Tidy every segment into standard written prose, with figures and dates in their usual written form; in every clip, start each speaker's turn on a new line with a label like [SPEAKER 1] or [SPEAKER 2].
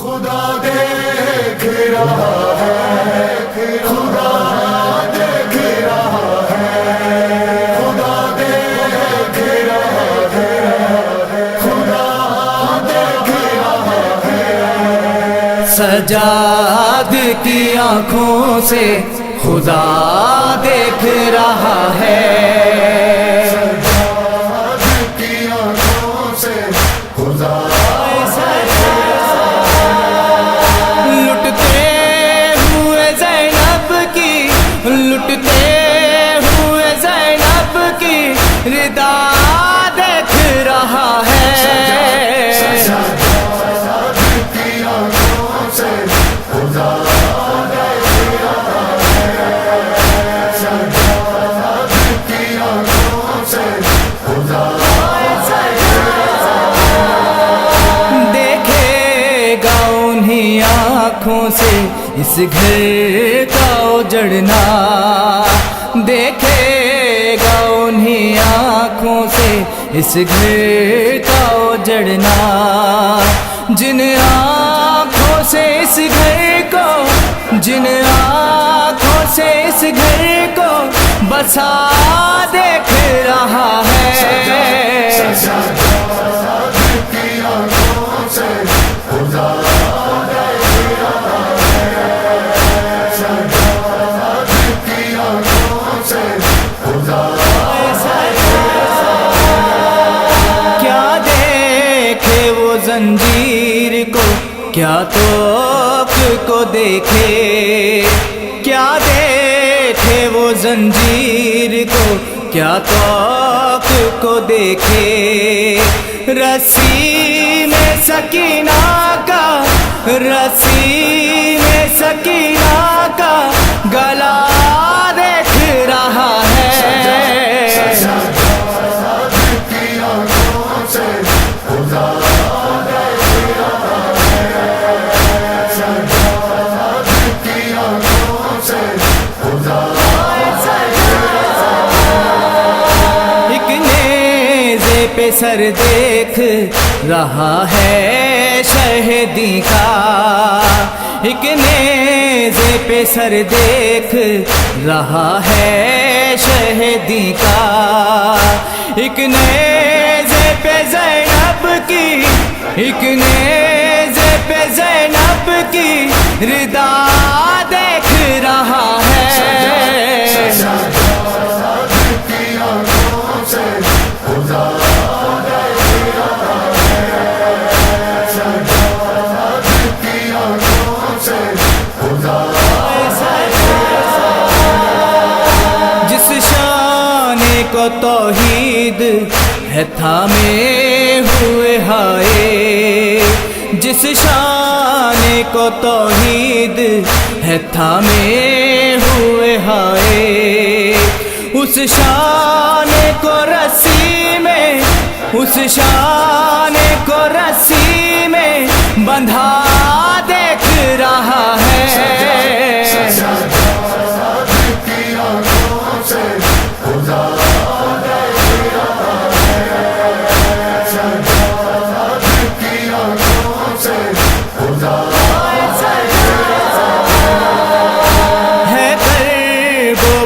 [SPEAKER 1] خدا دیکھ رہا ہے، خدا دیکھ رہا ہے، خدا دیکھ رہا ہے، خدا دیکھ رہا ہے۔
[SPEAKER 2] سجاد کی آنکھوں سے خدا دیکھ رہا ہے،
[SPEAKER 1] سجاد کی آنکھوں سے خدا
[SPEAKER 2] لٹتے ہوئے زینب کی ردا دیکھ رہا ہے۔
[SPEAKER 1] سجاد کی آنکھوں سے خدا دیکھ رہا ہے، سجاد کی آنکھوں سے خدا
[SPEAKER 2] دیکھے گا انہیں آنکھوں سے اس گھر کا اجڑنا، دیکھے گا انہیں آنکھوں سے اس گھر کا اجڑنا، جن آنکھوں سے اس گھر کو، جن آنکھوں سے اس گھر کو بسا دیکھ رہا ہے۔
[SPEAKER 1] سجاد کی آنکھوں سے خدا
[SPEAKER 2] زنجیر کو کیا توق کو دیکھے، کیا دیکھے وہ زنجیر کو کیا توق کو دیکھے، رسی میں سکینہ کا، رسی میں سکینہ کا گلا دیکھ رہا ہے۔ پہ سر دیکھ رہا ہے شہیدی کا، ایک نیزے پہ سر دیکھ رہا ہے شہیدی کا، ایک نیزے پہ زینب کی، ایک نیزے پہ زینب کی ردا دیکھ رہا ہے۔ جس شان کو توحید ہے تھامے ہوئے ہائے، جس شان کو توحید ہے تھامے ہوئے ہائے، اس شان کو رسی میں، اس شان کو رسی میں بندھا دیکھ رہا ہے۔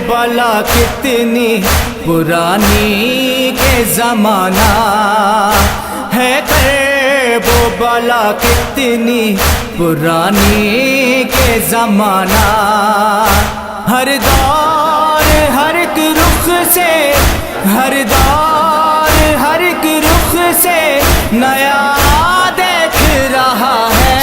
[SPEAKER 2] بلا کتنی پرانی کے زمانہ ہے، کرب و بلا کتنی پرانی کے زمانہ، ہر دور ہر ایک رخ سے، ہر دور ہر ایک رخ سے نیا دیکھ رہا ہے۔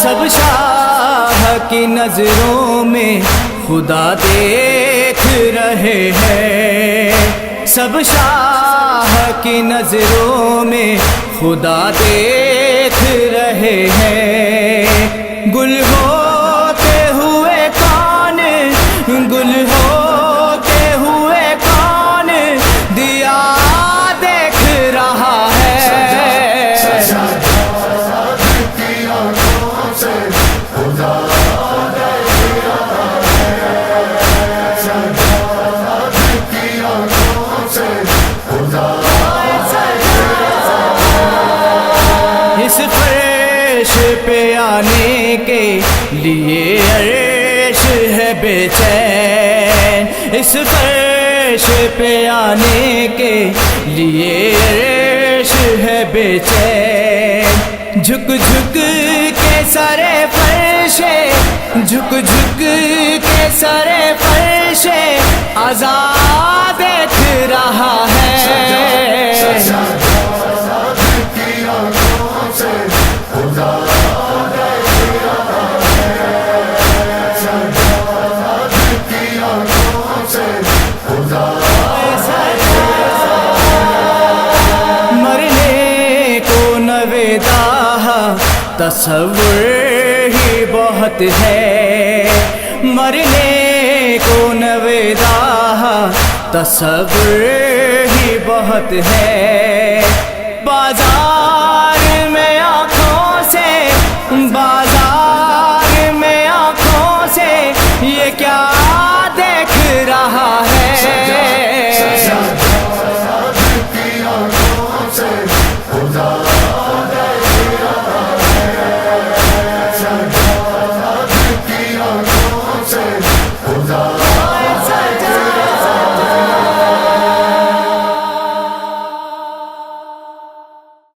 [SPEAKER 2] سب شاہ کی نظروں میں خدا دیکھ رہے ہیں، سب شاہ کی نظروں میں خدا دیکھ رہے ہیں، گل ہوتے ہوئے کون، گل ہوتے ہوئے کون دیا دیکھ رہا ہے۔ اس فرش پہ آنے کے لیے عرش ہے بے چین، اس فرش پہ آنے کے لیے عرش ہے بے چین، جھک جھک کے سارے فرش، جھک جھک کے سارے فرش آزاد دیکھ رہا ہے،
[SPEAKER 1] کی آنکھوں سے خدا کی آنکھوں سے خدا
[SPEAKER 2] مرنے کو نویدا تصور ہی بہت ہے، مرنے کو نویدا تصور ہی بہت ہے، بازار